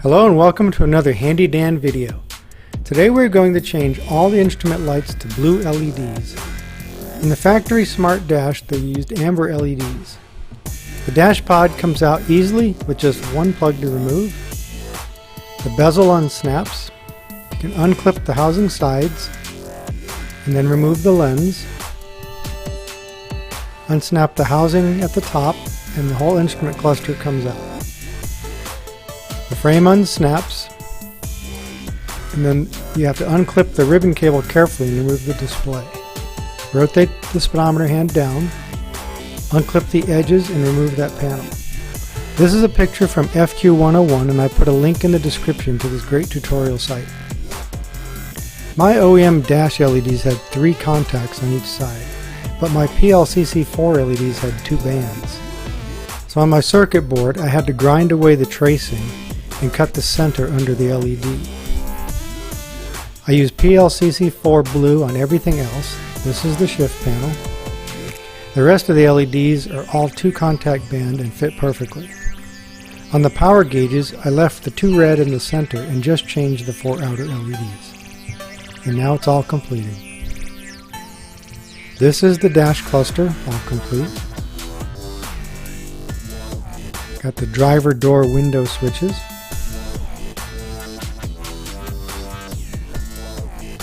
Hello and welcome to another Handy Dan video. Today we're going to change all the instrument lights to blue LEDs. In the factory smart dash they used amber LEDs. The dash pod comes out easily with just one plug to remove. The bezel unsnaps. You can unclip the housing sides and then remove the lens. Unsnap the housing at the top and the whole instrument cluster comes out. The frame unsnaps, and then you have to unclip the ribbon cable carefully and remove the display. Rotate the speedometer hand down, unclip the edges and remove that panel. This is a picture from FQ101 and I put a link in the description to this great tutorial site. My OEM dash LEDs had 3 contacts on each side, but my PLCC4 LEDs had 2 bands. So on my circuit board I had to grind away the tracing and cut the center under the LED. I use PLCC4 blue on everything else. This is the shift panel. The rest of the LEDs are all 2 contact band and fit perfectly. On the power gauges I left the 2 red in the center and just changed the 4 outer LEDs. And now it's all completed. This is the dash cluster, all complete. Got the driver door window switches.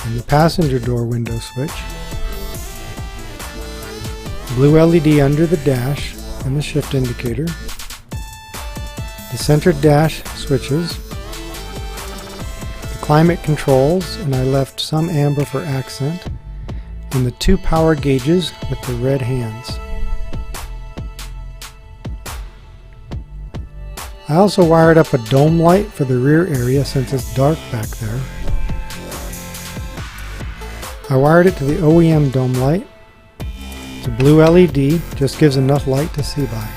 And the passenger door window switch. Blue LED under the dash and the shift indicator. The center dash switches. The climate controls, and I left some amber for accent. And the 2 power gauges with the red hands. I also wired up a dome light for the rear area since it's dark back there. I wired it to the OEM dome light. It's a blue LED, just gives enough light to see by.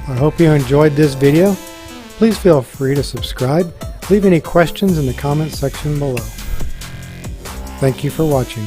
I hope you enjoyed this video. Please feel free to subscribe. Leave any questions in the comments section below. Thank you for watching.